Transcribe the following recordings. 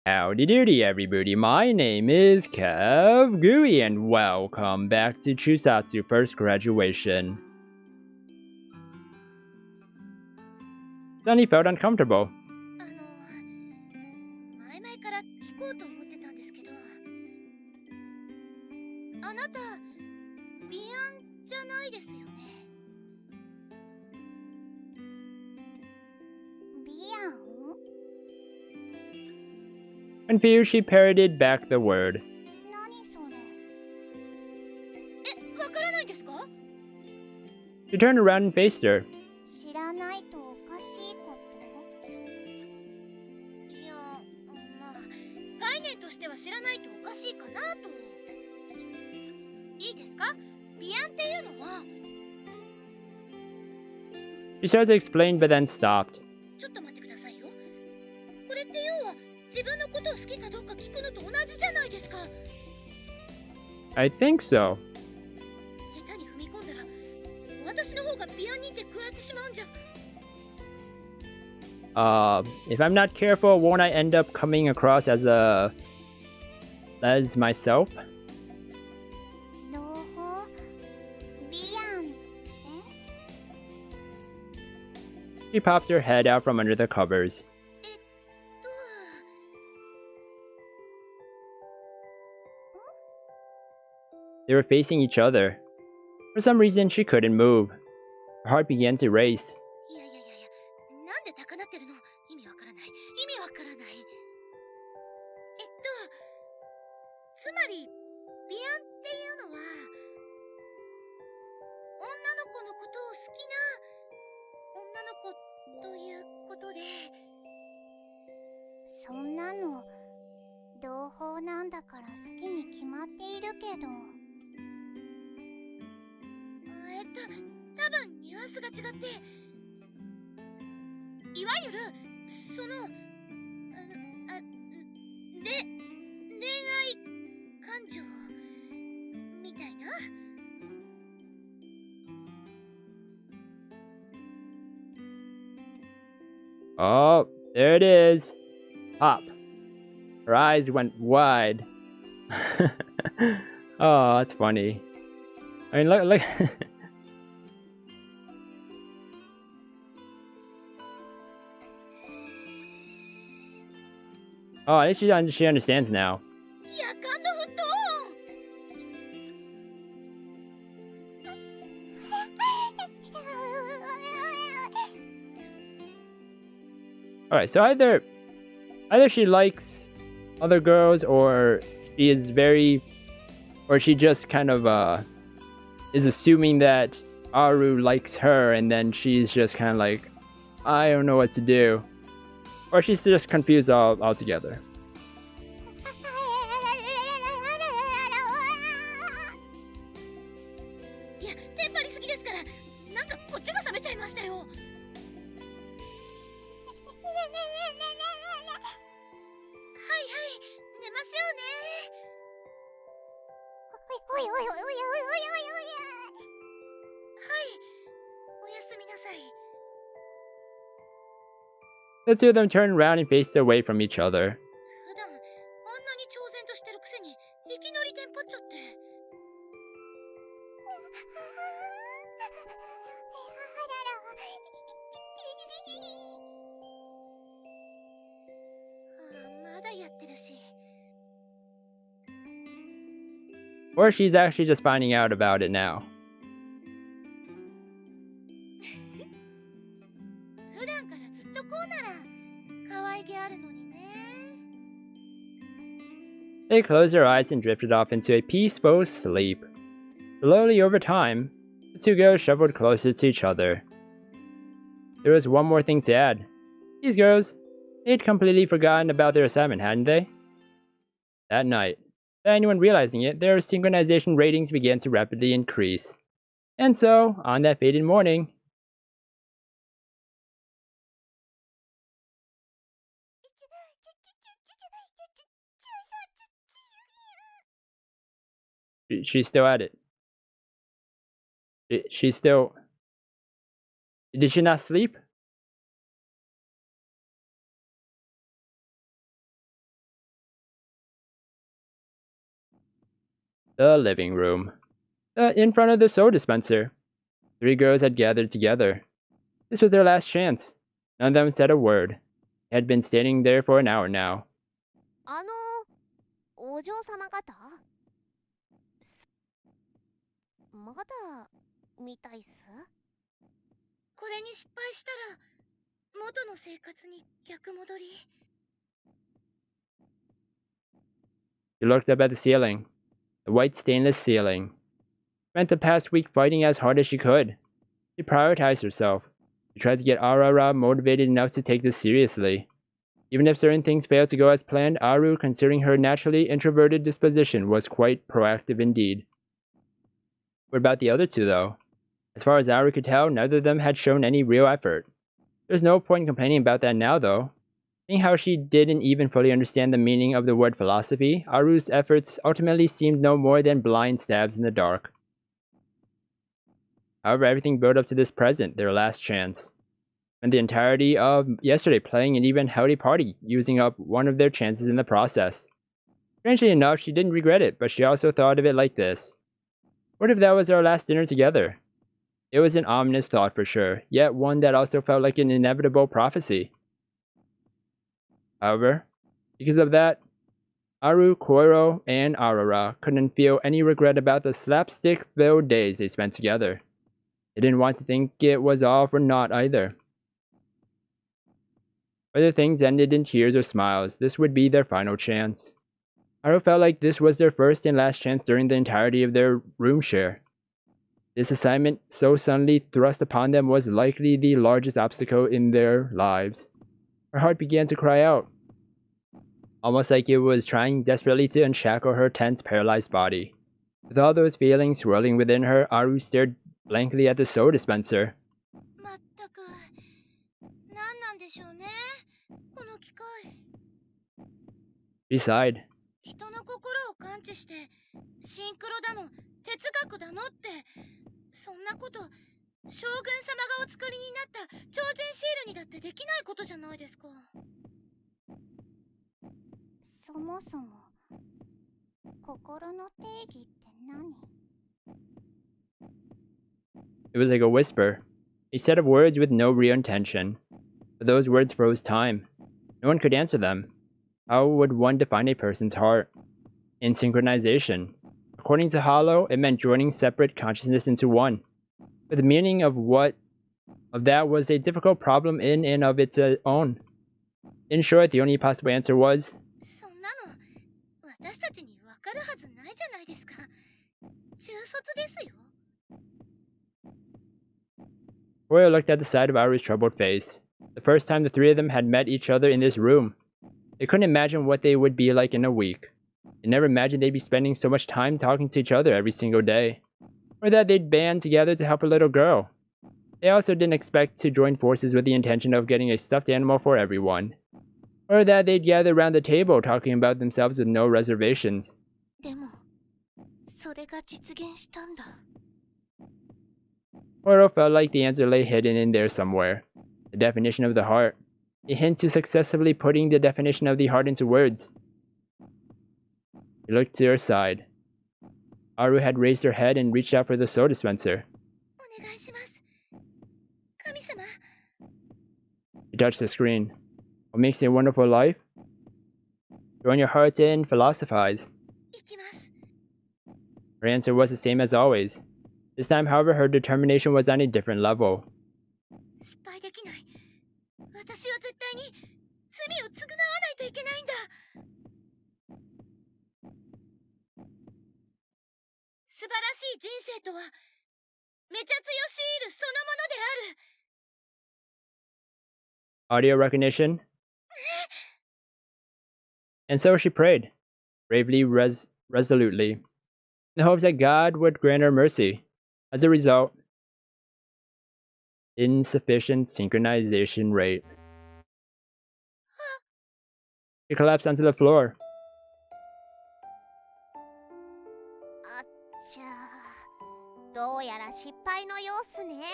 Howdy doody everybody, my name is KevGuuey and welcome back to Chuusotsu First Graduation. Sunny felt uncomfortable. 前々から聞こうと思ってたんですけど、あなた、ビアンじゃないですよね。ビアン？ Confused, she parroted back the word. 何それ？わからないですか？ She turned around and faced her. 知らないとおかしいこと？いや、まあ、概念としては知らないとおかしいかなと。いいですか？ビアンっていうのは。She started to explain but then stopped. ちょっと待ってくださいよ。これって要は自分のことを好きかどうか聞くのと同じじゃないですか。I think so. 下手に踏み込んだら私の方がビアンにって食らってしまうんじゃ。If I'm not careful, won't I end up coming across as myself? 朗報？ビアン？ She popped her head out from under the covers. They were facing each other. For some reason, she couldn't move. Her heart began to race. いやいやいやいや、なんで高鳴ってるの？意味わからない。意味わからない。つまり、ビアンっていうのは、女の子のことを好きな女の子ということで。そんなの、朗報なんだから好きに決まっているけど。多分ニュアンスが違って、いわゆるその恋愛感情みたいな。Oh, there it is. Pop. Her eyes went wide. Oh, that's funny. I mean, look. Oh, at least she understands now. 夜間の布団。Alright, so either she likes other girls or she is or she just kind of is assuming that Aru likes her and then she's just kind of like, I don't know what to do. Or she's just confused altogether. いや、テンパりすぎですから、なんかこっちが冷めちゃいましたよ。はいはい、寝ましょうね。おいおいおいおいおいおいおいおい。はい、おやすみなさい。The two of them turned around and faced away from each other. 普段あんなに超然としてるくせにいきなりテンパっちゃって。まだやってるし。Or she's actually just finding out about it now. 普段からずっとこうなら可愛げあるのにね。 They closed their eyes and drifted off into a peaceful sleep. Slowly over time, the two girls shuffled closer to each other. There was one more thing to add. These girls, they'd completely forgotten about their assignment, hadn't they? That night, without anyone realizing it, their synchronization ratings began to rapidly increase. And so, on that fated morning, she's still at it. She's still... Did she not sleep? The living room. In front of the soda dispenser. 3 girls had gathered together. This was their last chance. None of them said a word. They had been standing there for an hour now. お嬢様方まだみたいっす。これに失敗したら元の生活に逆戻り。She looked up at the ceiling. The white stainless ceiling. Spent the past week fighting as hard as she could. She prioritized herself. She tried to get ARARA motivated enough to take this seriously. Even if certain things failed to go as planned, Arue, considering her naturally introverted disposition, was quite proactive indeed. What about the other two, though? As far as Arue could tell, neither of them had shown any real effort. There's no point in complaining about that now, though. Seeing how she didn't even fully understand the meaning of the word philosophy, Aru's efforts ultimately seemed no more than blind stabs in the dark. However, everything built up to this present, their last chance. Spent the entirety of yesterday playing an even healthy party, using up one of their chances in the process. Strangely enough, she didn't regret it, but she also thought of it like this. What if that was our last dinner together? It was an ominous thought for sure, yet one that also felt like an inevitable prophecy. However, because of that, Arue, Koiro, and ARARA couldn't feel any regret about the slapstick-filled days they spent together. They didn't want to think it was all for naught either. Whether things ended in tears or smiles, this would be their final chance. Arue felt like this was their first and last chance during the entirety of their room share. This assignment so suddenly thrust upon them was likely the largest obstacle in their lives. Her heart began to cry out, almost like it was trying desperately to unshackle her tense, paralyzed body. With all those feelings swirling within her, Arue stared blankly at the soda dispenser. She sighed. 人の心を感知してシンクロだの哲学だのってそんなこと将軍様がお作りになった超人シールにだってできないことじゃないですか。そもそも心の定義って何？ It was like a whisper, a set of words with no real intention. But those words froze time. No one could answer them. How would one define a person's heart? In synchronization. According to Hollow, it meant joining separate consciousness into one. But the meaning of that was a difficult problem in and of its own. In short, the only possible answer was, そんなの私たちにわかるはずないじゃないですか。中卒ですよ。Royal looked at the side of Aru's troubled face. The first time the three of them had met each other in this room. They couldn't imagine what they would be like in a week. They never imagined they'd be spending so much time talking to each other every single day. Or that they'd band together to help a little girl. They also didn't expect to join forces with the intention of getting a stuffed animal for everyone. Or that they'd gather around the table talking about themselves with no reservations. でもそれが実現したんだ。Oro felt like the answer lay hidden in there somewhere. The definition of the heart. A hint to successfully putting the definition of the heart into words. She looked to her side. Arue had raised her head and reached out for the soda dispenser. お願いします。神様。 She touched the screen. What makes a wonderful life? Join your heart and philosophize. 行きます。 Her answer was the same as always. This time, however, her determination was on a different level. 失敗できない。私は絶対に罪を償わないといけないんだ。素晴らしい人生とはめちゃ強シールそのものである。 Audio recognition? And so she prayed, bravely, resolutely, in the hopes that God would grant her mercy. As a result, insufficient synchronization rate. She collapsed onto the floor. あっちゃー、どうやら失敗の様子ね。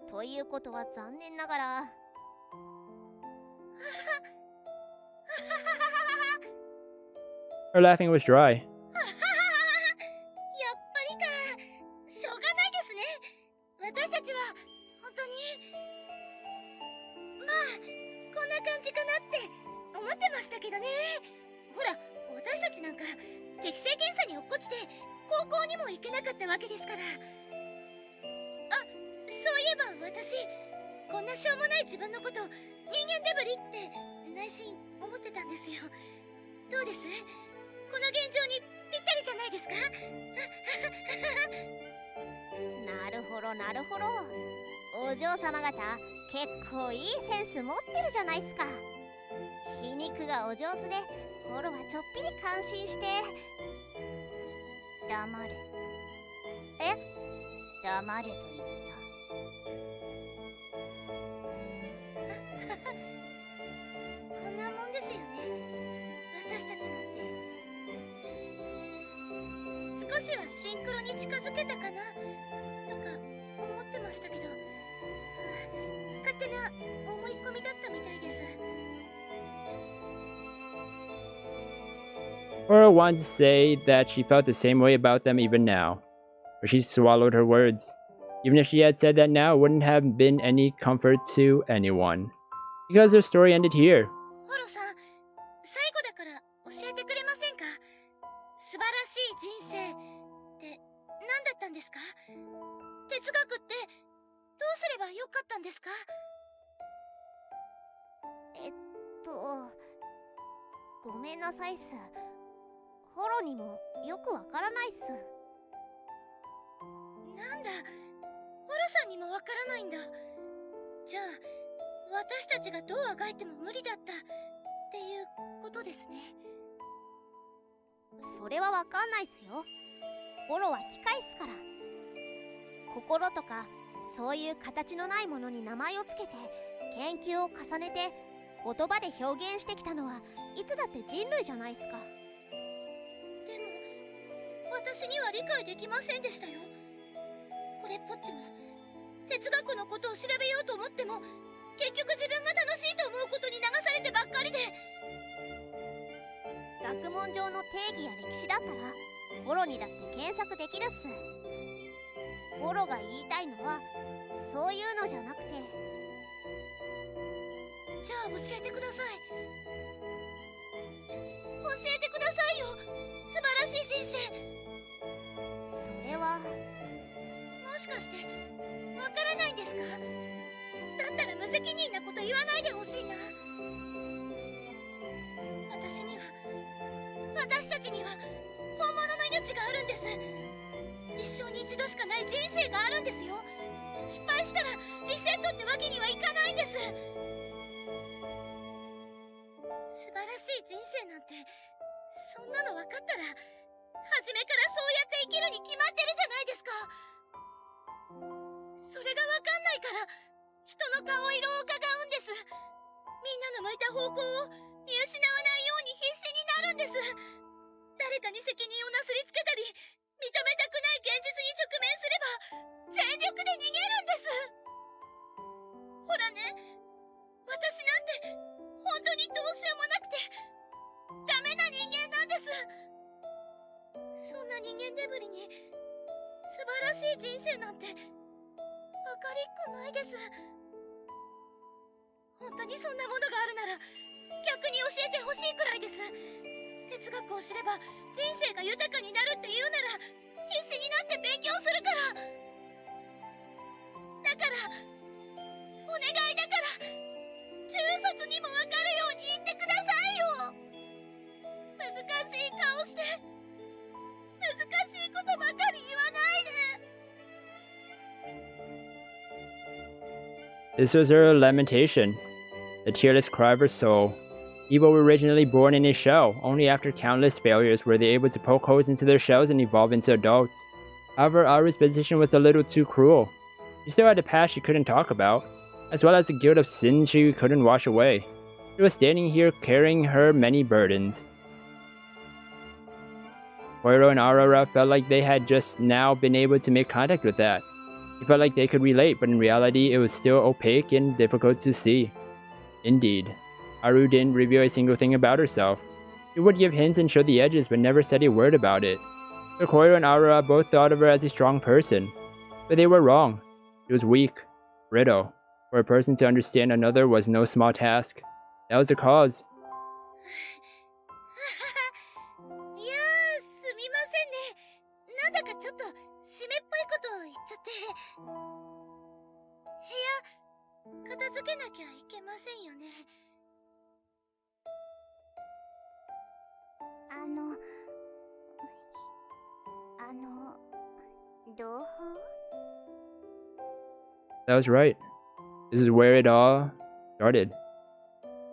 ということは残念ながら。Her laughing was dry. か適性検査に落っこちて高校にも行けなかったわけですから。あ、そういえば私こんなしょうもない自分のこと人間デブリって内心思ってたんですよ。どうです？この現状にぴったりじゃないですか？なるほどなるほど。お嬢様方結構いいセンス持ってるじゃないっすか。皮肉がお上手でフォロはちょっぴり感心して。黙れ。え？黙れと言った。こんなもんですよね、私たちなんて。少しはシンクロに近づけたかなとか思ってましたけど、勝手な思い込みだったみたいです。Cora wanted to say that she felt the same way about them even now, but she swallowed her words. Even if she had said that now, it wouldn't have been any comfort to anyone, because their story ended here. ホロさん、最後だから教えてくれませんか？素晴らしい人生って何だったんですか？哲学ってどうすればよかったんですか？ごめんなさいっす。フォロにもよくわからないっす。なんだ、ホロさんにもわからないんだ。じゃあ私たちがどうあがいても無理だったっていうことですね。それはわかんないっすよ。フォロは機械っすから。心とかそういう形のないものに名前をつけて研究を重ねて言葉で表現してきたのはいつだって人類じゃないっすか。でも私には理解できませんでしたよ。これっぽっちも哲学のことを調べようと思っても結局自分が楽しいと思うことに流されてばっかりで。学問上の定義や歴史だったらフォロにだって検索できるっす。フォロが言いたいのはそういうのじゃなくて。じゃあ教えてください。教えてくださいよ、素晴らしい人生。それはもしかしてわからないんですか？だったら無責任なこと言わないでほしいな。私たちには本物の命があるんです。一生に一度しかない人生があるんですよ。失敗したらリセットってわけにはいかないんです。素晴らしい人生なんてそんなの分かったら初めからそうやって生きるに決まってるじゃないですか。それが分かんないから人の顔色を伺うんです。みんなの向いた方向を見失わないように必死になるんです。誰かに責任をなすりつけたり認めたくない現実に直面すれば全力で逃げるんです。ほらね、私なんて本当にどうしようもなくてダメな人間なんです。そんな人間デブリに素晴らしい人生なんて分かりっこないです。本当にそんなものがあるなら逆に教えてほしいくらいです。哲学を知れば人生が豊かになるって言うなら必死になって勉強するから。だからお願いだから中卒にも分かるように言ってくださいよ。難しい顔して難しいことばかり言わないで。 This was her lamentation, the tearless cry of her soul. Evil were originally born in a shell. Only after countless failures were they able to poke holes into their shells and evolve into adults. However, Arue's position was a little too cruel. She still had a past she couldn't talk about, as well as the guilt of sin she couldn't wash away. She was standing here carrying her many burdens. Koiro and ARARA felt like they had just now been able to make contact with that. They felt like they could relate, but in reality it was still opaque and difficult to see. Indeed, Arue didn't reveal a single thing about herself. She would give hints and show the edges, but never said a word about it. So Koiro and ARARA both thought of her as a strong person. But they were wrong. She was weak, brittle. For a person to understand another was no small task. That was the cause. いやなんだかちょっと湿っぽいことを言っちゃって。部屋片付けなきゃいけませんよね。同胞 That was right. This is where it all started.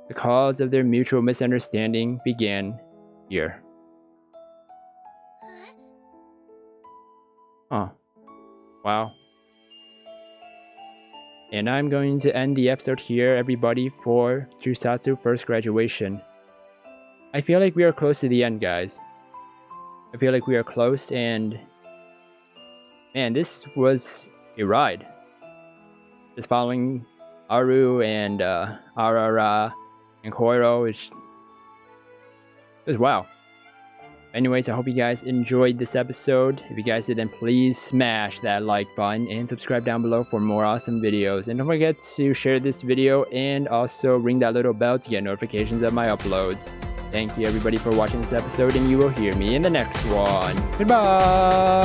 The cause of their mutual misunderstanding began here. Huh. Wow. And I'm going to end the episode here, everybody, for Chuusotsu First Graduation. I feel like we are close to the end, guys. I feel like we are close, and man, this was a ride. Just following Arue and ARARA and Koiro is wow. Anyways, I hope you guys enjoyed this episode. If you guys did, then please smash that like button and subscribe down below for more awesome videos. And don't forget to share this video and also ring that little bell to get notifications of my uploads. Thank you everybody for watching this episode, and you will hear me in the next one. Goodbye!